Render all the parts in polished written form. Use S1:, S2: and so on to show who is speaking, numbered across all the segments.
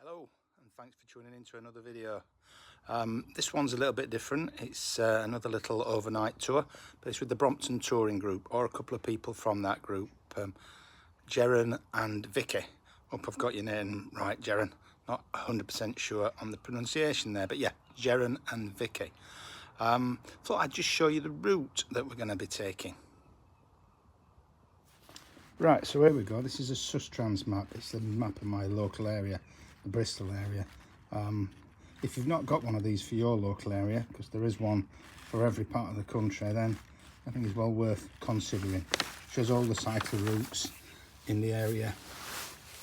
S1: Hello and thanks for tuning in to another video. This one's a little bit different. It's another little overnight tour, but it's with the Brompton Touring Group, or a couple of people from that group, Gerran and Vicky. Hope I've got your name right, Gerran. Not 100% sure on the pronunciation there, but yeah, Gerran and Vicky. Thought I'd just show you the route that we're going to be taking. Right, so here we go. This is a Sustrans map. It's the map of my local area, the Bristol area. If you've not got one of these for your local area, because there is one for every part of the country, then I think it's well worth considering. It shows all the cycle routes in the area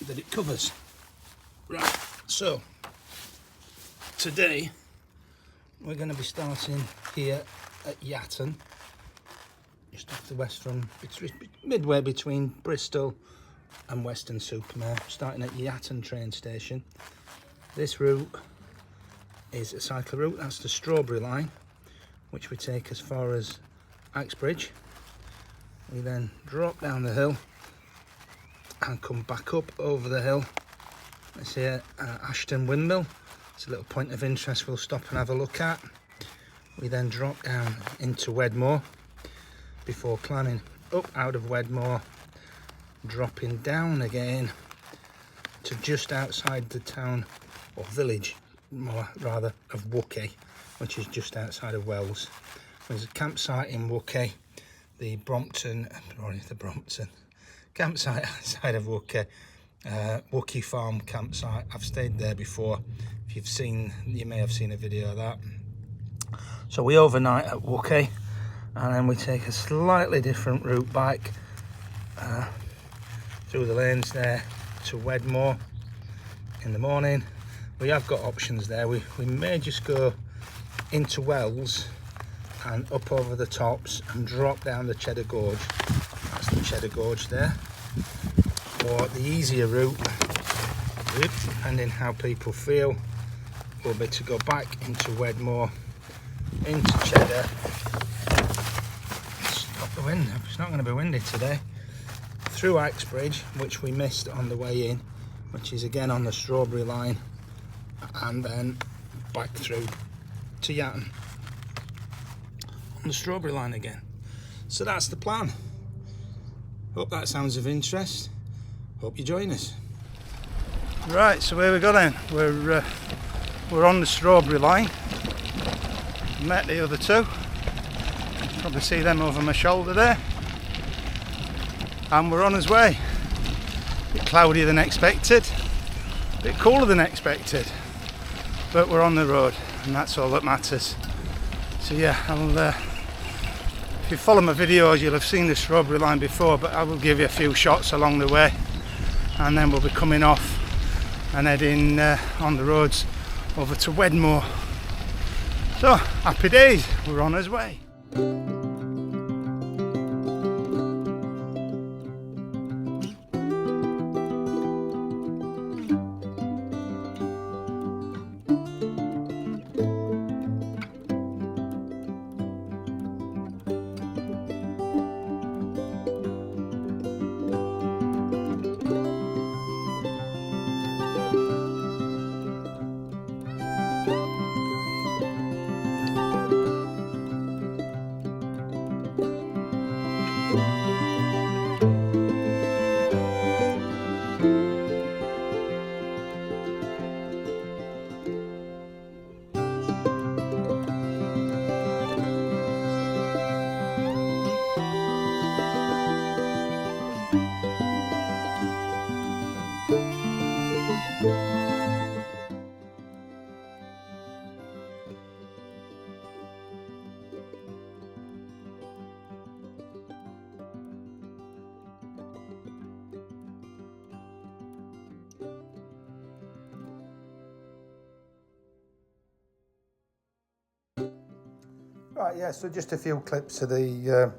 S1: that it covers. Right, so today we're going to be starting here at Yatton, just off the west from midway between Bristol and Weston-super-Mare, starting at Yatton train station. This route is a cycle route. That's the Strawberry line, which we take as far as Axebridge. We then drop down the hill and come back up over the hill. Let's see Ashton Windmill. It's a little point of interest we'll stop and have a look at. We then drop down into Wedmore before climbing up out of Wedmore, dropping down again to just outside the town, or village more rather, of Wookey, which is just outside of Wells. There's a campsite in Wookey, the Brompton campsite outside of Wookey, Wookey Farm campsite. I've stayed there before. If you've seen, you may have seen a video of that. So we overnight at Wookey, and then we take a slightly different route back through the lanes there to Wedmore in the morning. We have got options there. We may just go into Wells and up over the tops and drop down the Cheddar Gorge. That's the Cheddar Gorge there. Or the easier route, depending how people feel, will be to go back into Wedmore, into Cheddar. Stop the wind, it's not going to be windy today. Through Axebridge, which we missed on the way in, which is again on the Strawberry line, and then back through to Yatton on the Strawberry line again. So that's the plan. Hope that sounds of interest. Hope you join us. Right, so here we go then. We're on the Strawberry line. Met the other two. Probably see them over my shoulder there. And we're on his way. A bit cloudier than expected, a bit cooler than expected, but we're on the road, and that's all that matters. So yeah, if you follow my videos, you'll have seen the Strawberry line before, but I will give you a few shots along the way, and then we'll be coming off and heading on the roads over to Wedmore. So happy days, we're on his way. Right, yeah, so just a few clips of the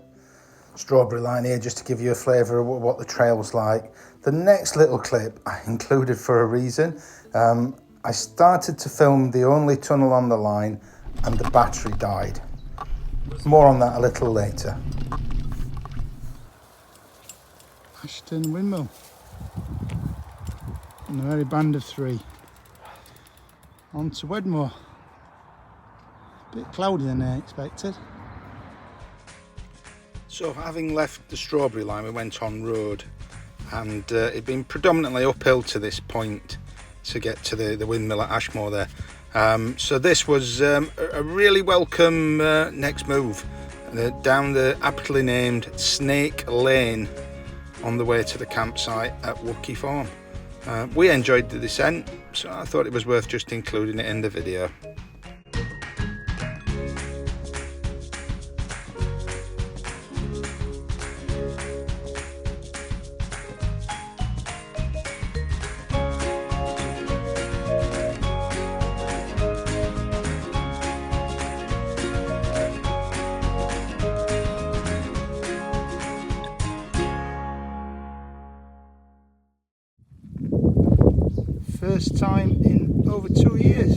S1: Strawberry line here, just to give you a flavour of what the trail's like. The next little clip I included for a reason. I started to film the only tunnel on the line and the battery died. More on that a little later. Ashton Windmill. And a very band of three. on to Wedmore. A bit cloudier than I expected. So having left the strawberry line, we went on road, and it'd been predominantly uphill to this point to get to the windmill at Ashmore there. So this was a really welcome next move down the aptly named Snake Lane on the way to the campsite at Wookey Farm. We enjoyed the descent, so I thought it was worth just including it in the video. First time in over 2 years.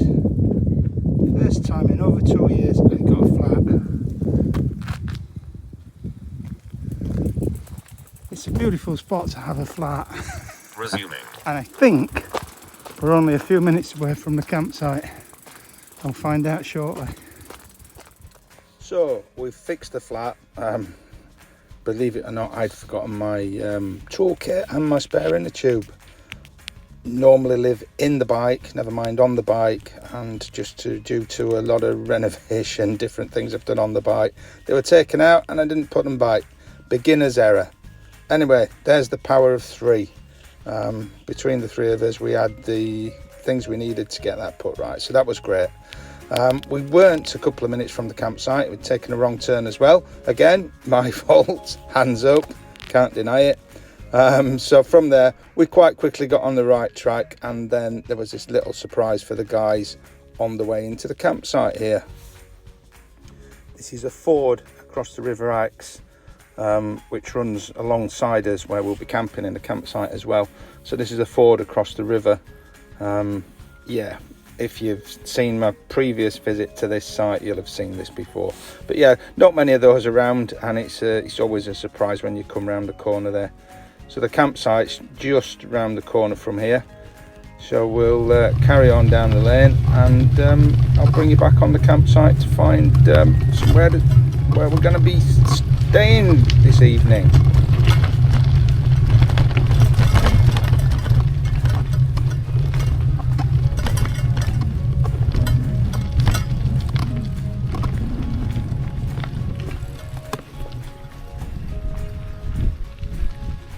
S1: First time in over 2 years I got a flat. It's a beautiful spot to have a flat.
S2: Resuming.
S1: And I think we're only a few minutes away from the campsite. I'll find out shortly. So we've fixed the flat. Believe it or not, I'd forgotten my toolkit and my spare inner tube. Normally live in the bike, never mind on the bike, and due to a lot of renovation, different things I've done on the bike, they were taken out and I didn't put them back. Beginner's error. Anyway, there's the power of three. Between the three of us, we had the things we needed to get that put right, so that was great. We weren't a couple of minutes from the campsite. We'd taken a wrong turn as well. Again, my fault, hands up, can't deny it. So from there we quite quickly got on the right track, and then there was this little surprise for the guys on the way into the campsite here. This is a ford across the River Axe, which runs alongside us where we'll be camping in the campsite as well. So this is a ford across the river. Yeah, if you've seen my previous visit to this site, you'll have seen this before. But yeah, not many of those around, and it's always a surprise when you come round the corner there. So the campsite's just round the corner from here. So we'll carry on down the lane, and I'll bring you back on the campsite to find somewhere where we're going to be staying this evening.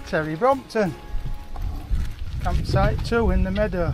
S1: Terry Brompton, campsite 2 in the meadow.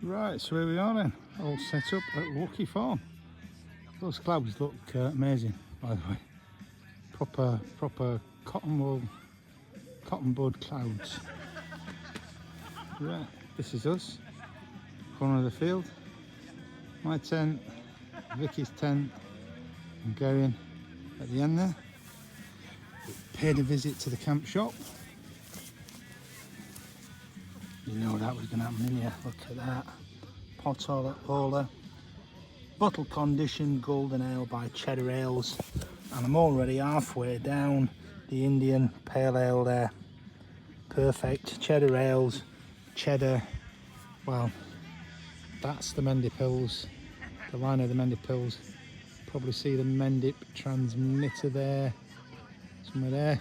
S1: Right, so here we are then, all set up at Wookey Farm. Those clouds look amazing, by the way. Proper cotton bud clouds. Right, this is us, corner of the field. My tent, Vicky's tent, and Gerran at the end there. Paid a visit to the camp shop. You know that was going to happen, didn't you? Look at that. Pot holder. Bottle conditioned golden ale by Cheddar Ales. And I'm already halfway down the Indian pale ale there. Perfect. Cheddar Ales. Cheddar. Well, that's the Mendy Pills. The line of the Mendy Pills. Probably see the Mendip transmitter there. Somewhere there.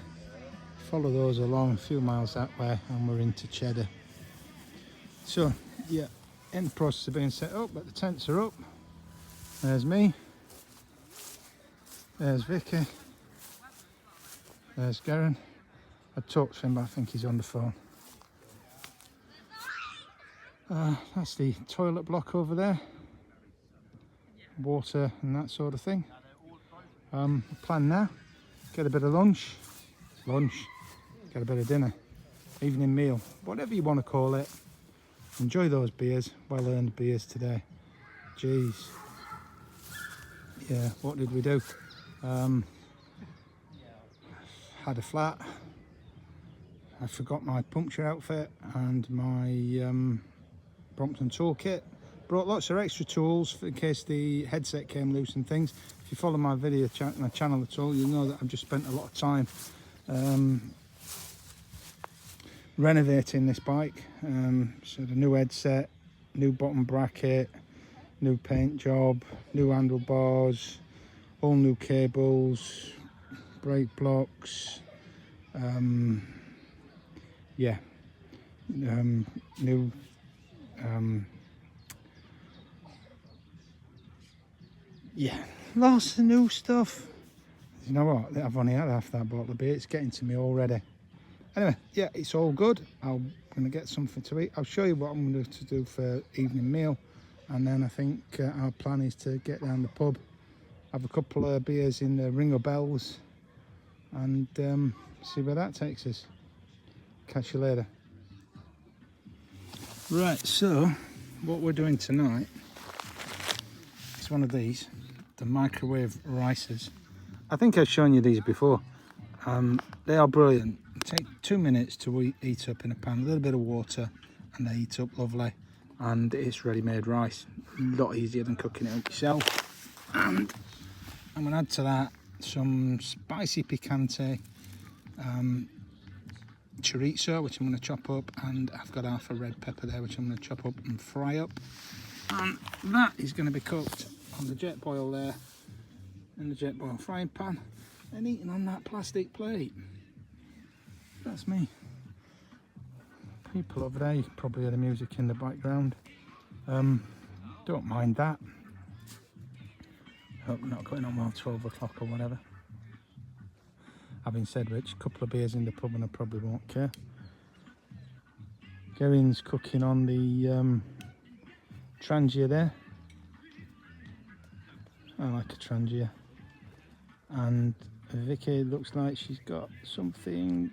S1: Follow those along a few miles that way and we're into Cheddar. So yeah, in the process of being set up, but the tents are up. There's me. There's Vicky. There's Gerran. I talked to him, but I think he's on the phone. That's the toilet block over there. Water and that sort of thing. Plan now, get a bit of lunch, get a bit of dinner, evening meal, whatever you want to call it. Enjoy those beers, well earned beers today. Jeez. Yeah, what did we do? Had a flat. I forgot my puncture outfit and my Brompton toolkit. Brought lots of extra tools in case the headset came loose and things. If you follow my video my channel at all, you'll know that I've just spent a lot of time renovating this bike. So the new headset, new bottom bracket, new paint job, new handlebars, all new cables, brake blocks, yeah, new yeah, lots of new stuff. You know what, I've only had half that bottle of beer, it's getting to me already. Anyway, yeah, it's all good. I'm going to get something to eat. I'll show you what I'm going to do for evening meal, and then I think our plan is to get down the pub, have a couple of beers in the Ring of Bells, and see where that takes us. Catch you later. Right, so what we're doing tonight is one of these, the microwave rices. I think I've shown you these before. They are brilliant. Take 2 minutes to heat up in a pan, a little bit of water, and they heat up lovely. And it's ready-made rice. A lot easier than cooking it up yourself. And I'm going to add to that some spicy picante chorizo, which I'm going to chop up, and I've got half a red pepper there, which I'm going to chop up and fry up. And that is going to be cooked on the jet boil there, in the jet boil frying pan, and eaten on that plastic plate. That's me. People over there, you can probably hear the music in the background. Don't mind that. Hope we're not going on while 12 o'clock or whatever. Having said which, a couple of beers in the pub and I probably won't care. Gerran's cooking on the Trangia there. I like a Trangia. And Vicky looks like she's got something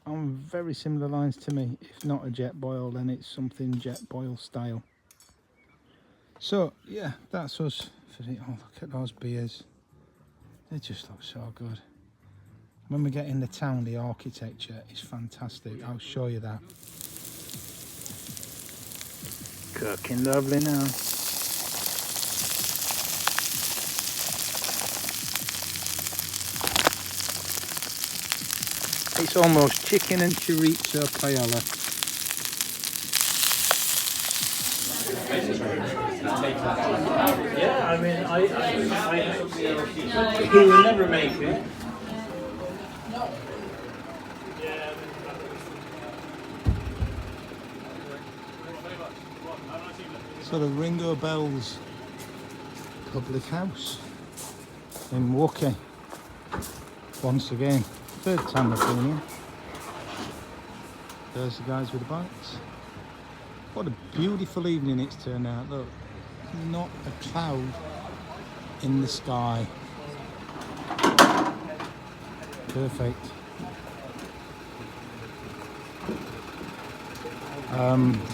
S1: on very similar lines to me. If not a jet boil, then it's something jet boil style. So yeah, that's us for it. Oh, look at those beers. They just look so good. When we get in the town, the architecture is fantastic. I'll show you that. Cooking lovely now. It's almost chicken and chorizo paella.
S2: Yeah, I mean, he will never make it.
S1: So the Ring of Bells public house in Wookey. Once again, third time I've been here. There's the guys with the bikes. What a beautiful evening it's turned out. Look, not a cloud in the sky. Perfect.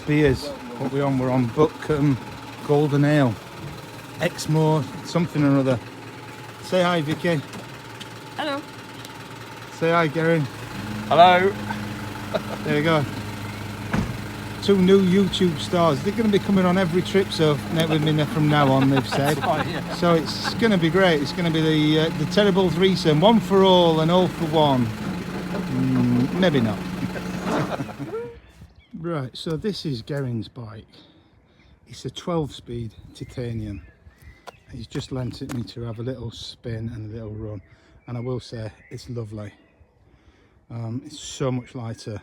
S1: Beers, what we're on Buck Golden Ale, Exmoor, something or other. Say hi, Vicky.
S3: Hello.
S1: Say hi, Gerran.
S2: Hello.
S1: There you go. 2 new YouTube stars. They're going to be coming on every trip, so with me from now on, they've said.
S2: Right, yeah.
S1: So it's going to be great. It's going to be the terrible threesome, one for all and all for one. Maybe not. Right, so this is Gerran's bike. It's a 12-speed titanium. He's just lent it me to have a little spin and a little run, and I will say it's lovely. It's so much lighter,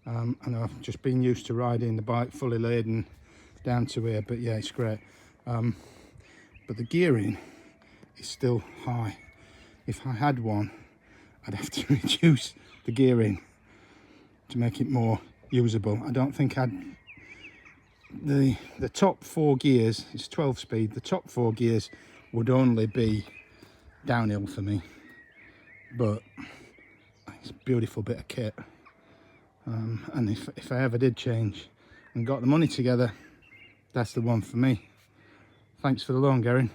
S1: and I've just been used to riding the bike fully laden down to here, but yeah, it's great. but the gearing is still high. If I had one, I'd have to reduce the gearing to make it more usable. I don't think I'd... The top 4 gears, it's 12 speed, the top 4 gears would only be downhill for me. But it's a beautiful bit of kit. And if I ever did change and got the money together, that's the one for me. Thanks for the loan, Gerran.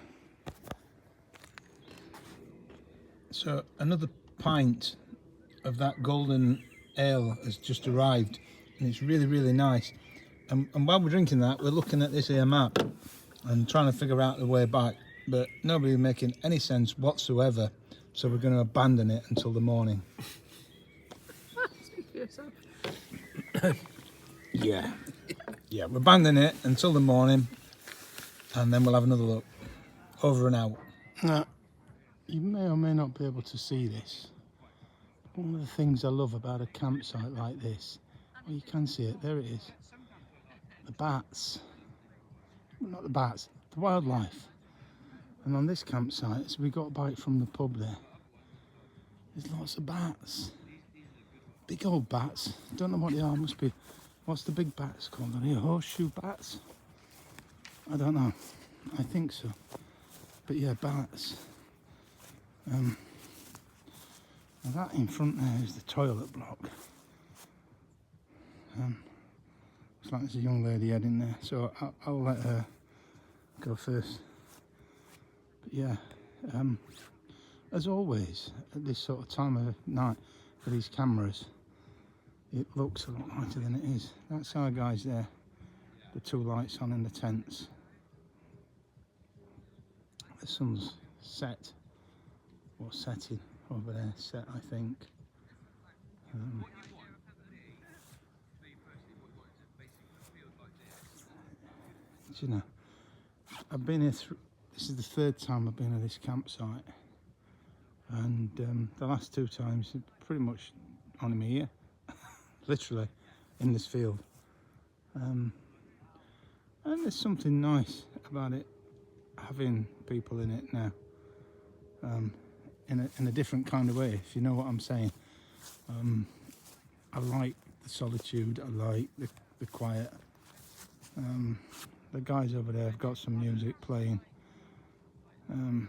S1: So another pint of that golden ale has just arrived, and it's really, really nice. And while we're drinking that, we're looking at this here map and trying to figure out the way back, but nobody's making any sense whatsoever, so we're going to abandon it until the morning.
S3: Speak for yourself.
S1: Yeah, we're abandoning it until the morning, and then we'll have another look. Over and out. Now, you may or may not be able to see this. One of the things I love about a campsite like this, well, you can see it, there it is. The bats, well, not the bats, the wildlife. And on this campsite, as we got a bite from the pub there, there's lots of bats. Big old bats. Don't know what they are, must be, what's the big bats called? Are they horseshoe bats? I don't know, I think so. But yeah, bats. Now that in front there is the toilet block. Looks like there's a young lady heading there, so I'll let her go first. But yeah, as always at this sort of time of night for these cameras, it looks a lot lighter than it is. That's our guys there, the 2 lights on in the tents. The sun's set, or setting over there, set I think. You know, I've been here, this is the 3rd time I've been at this campsite, and the last 2 times pretty much on me here, literally in this field. And there's something nice about it, having people in it now, in a different kind of way, if you know what I'm saying. I like the solitude, I like the quiet. The guys over there have got some music playing. I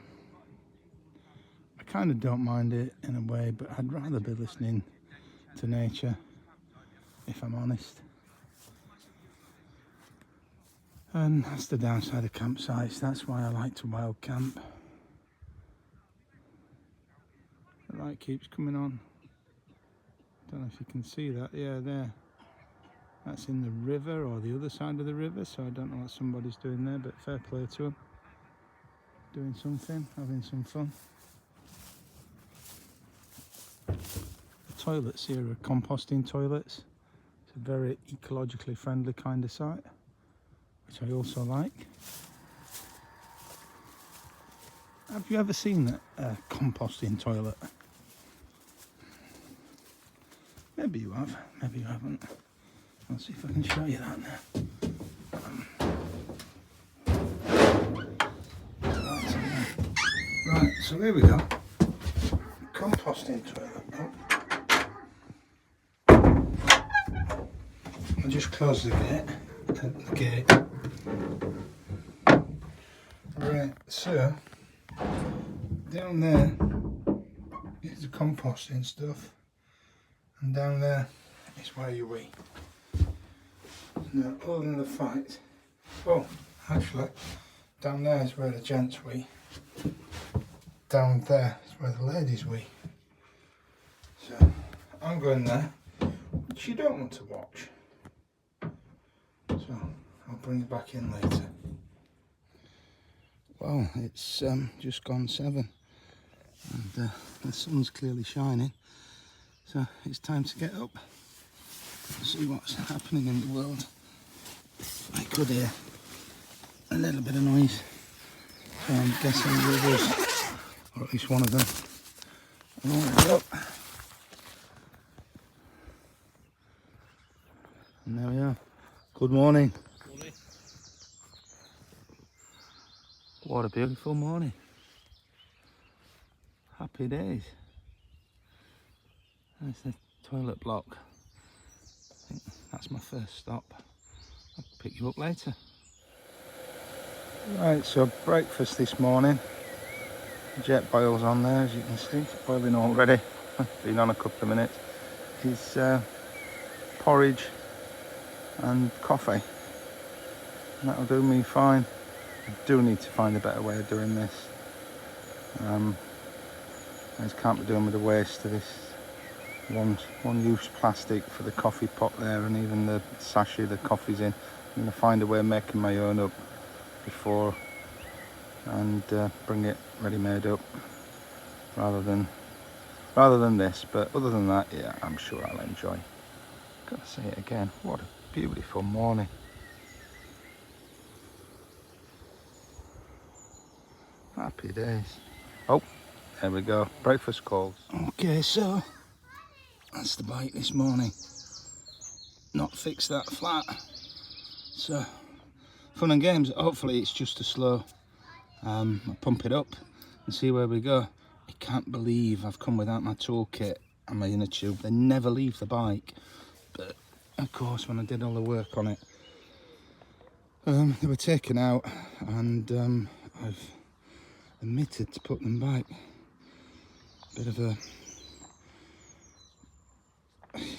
S1: kind of don't mind it in a way, but I'd rather be listening to nature, if I'm honest. And that's the downside of campsites. That's why I like to wild camp. The light keeps coming on. Don't know if you can see that. Yeah, there. That's in the river or the other side of the river, so I don't know what somebody's doing there, but fair play to them. Doing something, having some fun. The toilets here are composting toilets. It's a very ecologically friendly kind of site, which I also like. Have you ever seen a composting toilet? Maybe you have, maybe you haven't. I'll see if I can show you that now. Right, so here we go. Composting toilet. Oh. I'll just close the gate. Right, so down there is the composting stuff, and down there is where you wee. Now, other than the fact, oh, actually, down there is where the gents wee. Down there is where the ladies wee. So, I'm going there, which you don't want to watch. So, I'll bring it back in later. Well, it's just gone 7, and the sun's clearly shining, so it's time to get up. See what's happening in the world. I could hear a little bit of noise, so I'm guessing the others, or at least one of them, are already up. And there we are. Good morning. What a beautiful morning. Happy days. There's the toilet block. I think that's my first stop. I'll pick you up later. Right, so breakfast this morning. Jet boil's on there, as you can see. It's boiling already. Been on a couple of minutes. Is porridge and coffee. And that'll do me fine. I do need to find a better way of doing this. I just can't be doing with the waste of this one-use plastic for the coffee pot there, and even the sachet the coffee's in. I'm going to find a way of making my own up before and bring it ready-made up rather than this. But other than that, yeah, I'm sure I'll enjoy. Gotta say it again, what a beautiful morning. Happy days. Oh, there we go, breakfast calls. Okay, so that's the bike this morning. Not fixed that flat. So fun and games. Hopefully it's just a slow. I'll pump it up and see where we go. I can't believe I've come without my toolkit and my inner tube. They never leave the bike. But of course, when I did all the work on it, they were taken out, and I've omitted to put them back. Bit of a,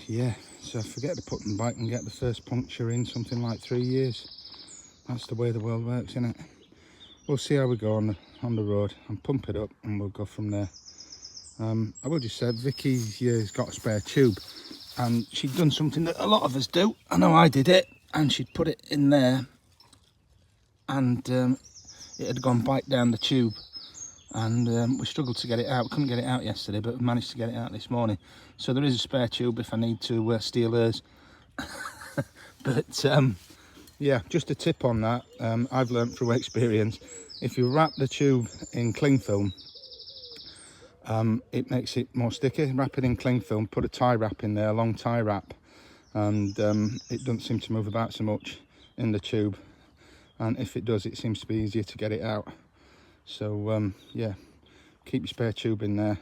S1: yeah, so I forget to put them back and get the first puncture in something like 3 years. That's the way the world works, isn't it? We'll see how we go on the road and pump it up, and we'll go from there. I will just say, Vicky's got a spare tube, and she'd done something that a lot of us do. I know I did it, and she'd put it in there, and it had gone back down the tube, and we struggled to get it out. We couldn't get it out yesterday, but we managed to get it out this morning. So there is a spare tube if I need to steal hers. But yeah, just a tip on that. I've learnt through experience, if you wrap the tube in cling film, it makes it more sticky. Wrap it in cling film, put a tie wrap in there, a long tie wrap, and it doesn't seem to move about so much in the tube. And if it does, it seems to be easier to get it out. So yeah, keep your spare tube in there,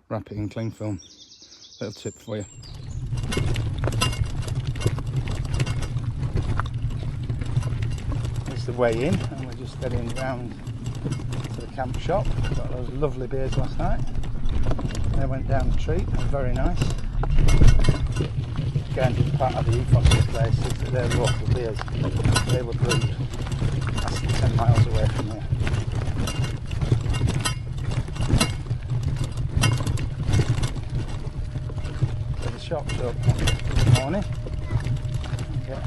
S1: wrap it in cling film. Little tip for you. This is the way in, and we're just heading round to the camp shop. Got those lovely beers last night. They went down the tree, very nice. Again, part of the ethos of the place is that they're local beers. They were brewed. That's 10 miles away from here. So the shop's open this morning. Get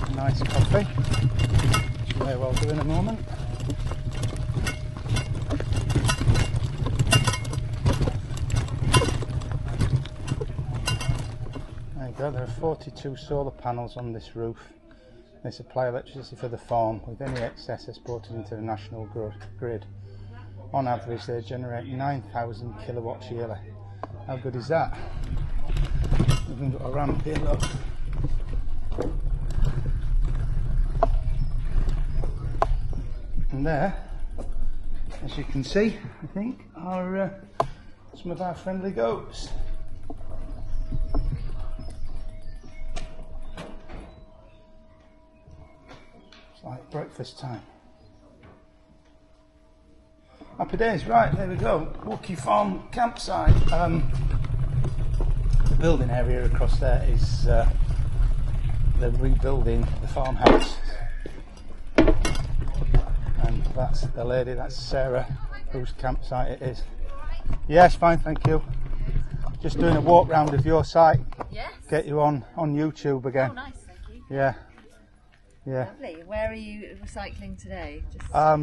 S1: a nice coffee, which we may well do in a moment. There you go, there are 42 solar panels on this roof. They supply electricity for the farm, with any excess exported into the national grid. On average, they generate 9,000 kilowatts yearly. How good is that? We've even got a ramp here, look. And there, as you can see, I think, are some of our friendly goats. It's like breakfast time. Happy days, right, there we go. Wookey Farm campsite. The building area across there is they're rebuilding the farmhouse. And that's the lady, that's Sarah, whose campsite it is. Yes, fine, thank you. Just doing a walk round of your site.
S3: Yes.
S1: Get you on YouTube again.
S3: Oh, nice, thank you.
S1: Yeah. Yeah.
S3: Lovely. Where are you recycling today?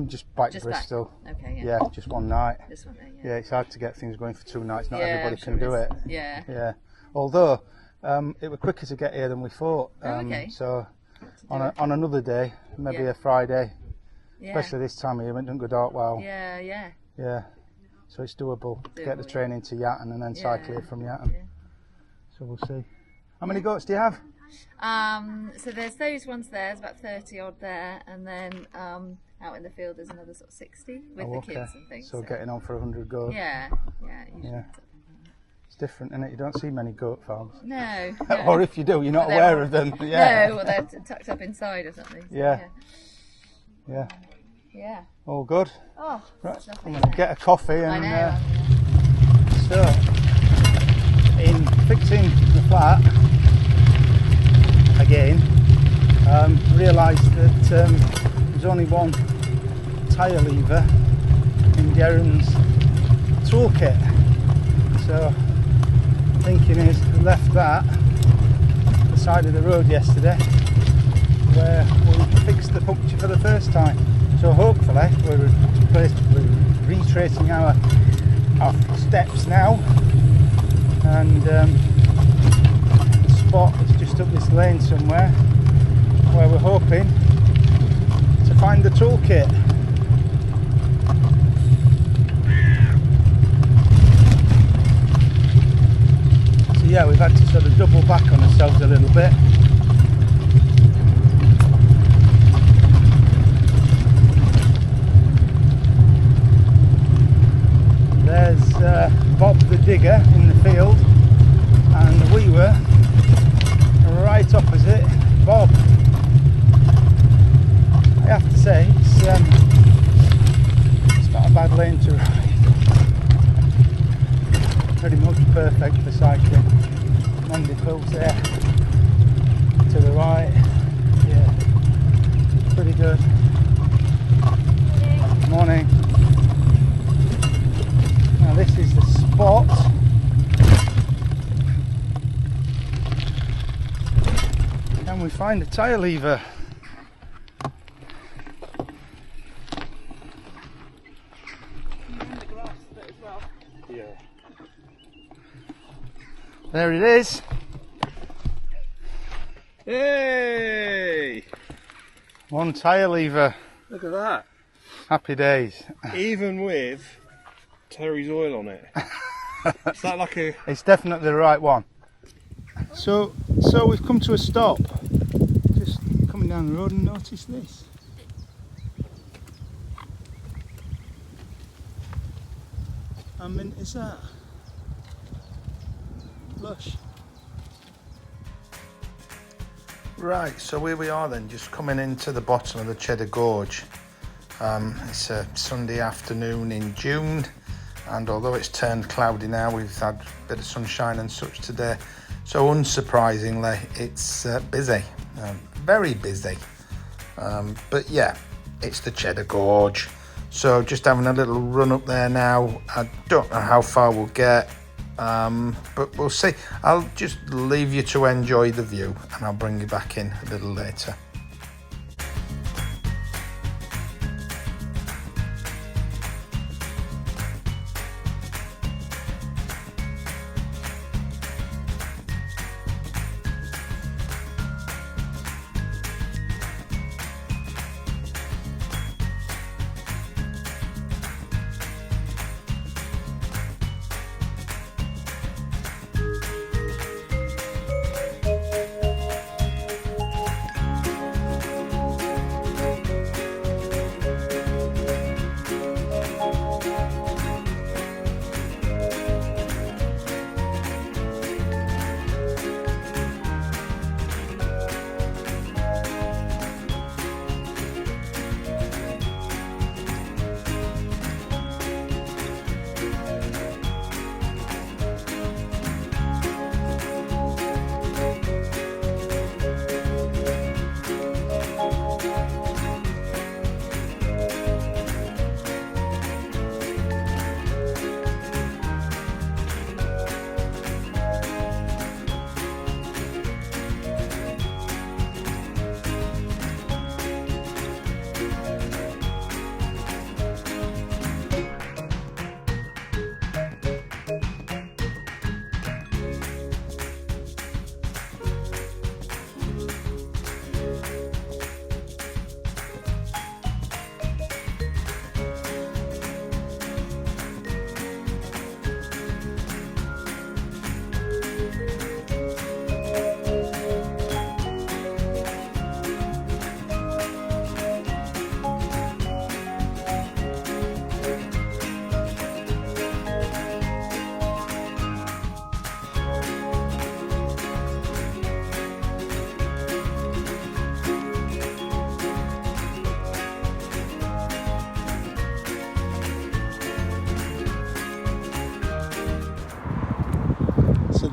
S1: Just back to
S3: Just
S1: Bristol.
S3: back. Okay, yeah.
S1: Yeah, just one night.
S3: This one there, yeah.
S1: Yeah, it's hard to get things going for 2 nights. Not
S3: Yeah,
S1: everybody
S3: I'm
S1: can
S3: sure
S1: do it.
S3: Yeah.
S1: Yeah. Although it was quicker to get here than we thought.
S3: okay.
S1: So on another day, maybe
S3: Yeah.
S1: a Friday,
S3: Yeah.
S1: especially this time of year, when it doesn't go dark well.
S3: Yeah, yeah.
S1: Yeah. So it's doable. Get the
S3: Doable,
S1: train into Yatton and then cycle
S3: Yeah.
S1: here from Yatton.
S3: Yeah.
S1: So we'll see. How many goats do you have?
S3: So there's those ones there, there's about 30 odd there, and then out in the field there's another sort of 60 with the kids and things.
S1: So getting on for 100 goats.
S3: Yeah, usually.
S1: Yeah. It's different, isn't it? You don't see many goat farms.
S3: No.
S1: Or if you do, you're not aware of them. Yeah.
S3: No, well they're tucked up inside or something. So,
S1: Yeah.
S3: Yeah.
S1: All good.
S3: Oh,
S1: Right.
S3: there's
S1: I'm
S3: nothing
S1: going to
S3: there.
S1: get a coffee and
S3: I know.
S1: so in fixing the flat again, realised that there's only one tyre lever in Gerran's toolkit. So thinking is we left that at the side of the road yesterday where we fixed the puncture for the first time. So hopefully we're retracing our steps now, and the spot is just up this lane somewhere where we're hoping to find the toolkit. So yeah, we've had to sort of double back on ourselves a little bit. There's Bob the digger in the field, and we were right opposite Bob. I have to say it's not a bad lane to ride. Pretty much perfect for cycling. Monday Pools there to the right. Yeah, pretty good. Morning. Now this is the spot. Can we find a tyre lever? There it is.
S2: Hey!
S1: One tyre lever.
S2: Look at that.
S1: Happy days.
S2: Even with Terry's oil on it. Is that like a...
S1: It's definitely the right one. So we've come to a stop. Just coming down the road and notice this. How mint is that? Lush. Right, so here we are then, just coming into the bottom of the Cheddar Gorge. It's a Sunday afternoon in June, and although it's turned cloudy now, we've had a bit of sunshine and such today. So unsurprisingly, it's busy, very busy. But yeah, it's the Cheddar Gorge. So just having a little run up there now. I don't know how far we'll get, but we'll see. I'll just leave you to enjoy the view, and I'll bring you back in a little later.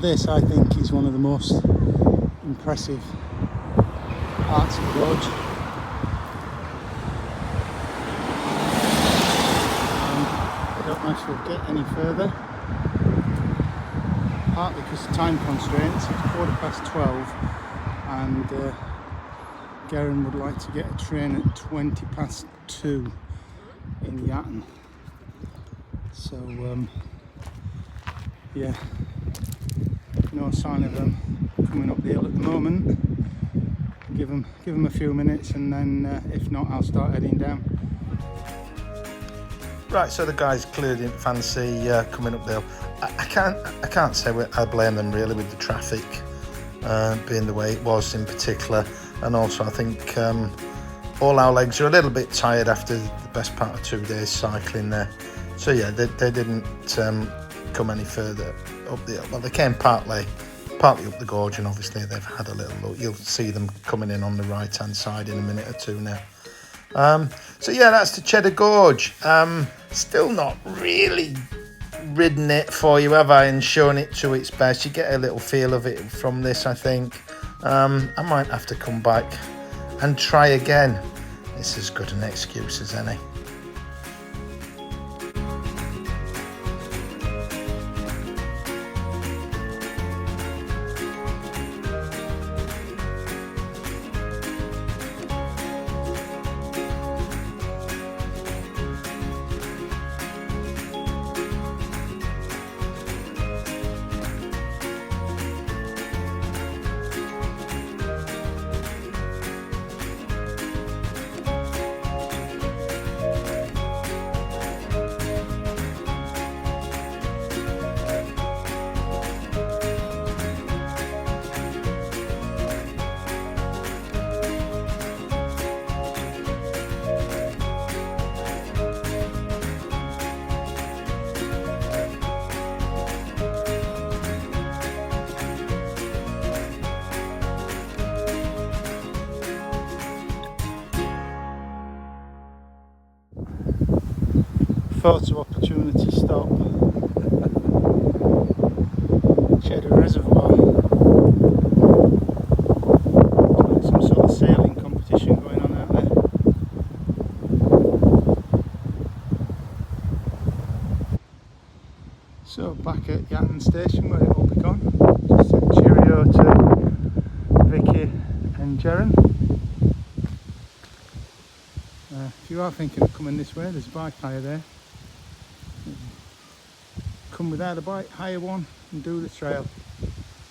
S1: this, I think, is one of the most impressive parts of the gorge. I don't know if we'll get any further, partly because of time constraints. It's 12:15 and Gerran would like to get a train at 2:20 in Yatton. So yeah, no sign of them coming up the hill at the moment. Give them a few minutes, and then if not, I'll start heading down. Right, so the guys clearly didn't fancy coming up the hill. I can't say I blame them really, with the traffic being the way it was in particular, and also I think all our legs are a little bit tired after the best part of 2 days cycling there. So yeah, they didn't come any further up the hill. Well, they came partly up the gorge, and obviously they've had a little look. You'll see them coming in on the right hand side in a minute or two now. So yeah, that's the Cheddar Gorge. Still not really ridden it for you, have I, and shown it to its best. You get a little feel of it from this, I think. I might have to come back and try again. It's as good an excuse as any. Photo opportunity stop. Cheddar Reservoir. Like some sort of sailing competition going on out there. So back at Yatton station where it will be gone. Just said cheerio to Vicky and Gerran. If you are thinking of coming this way, there's a bike hire there. Come without a bike, hire one and do the trail.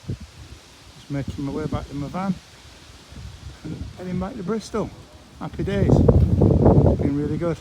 S1: Just making my way back to my van and heading back to Bristol. Happy days. Been really good.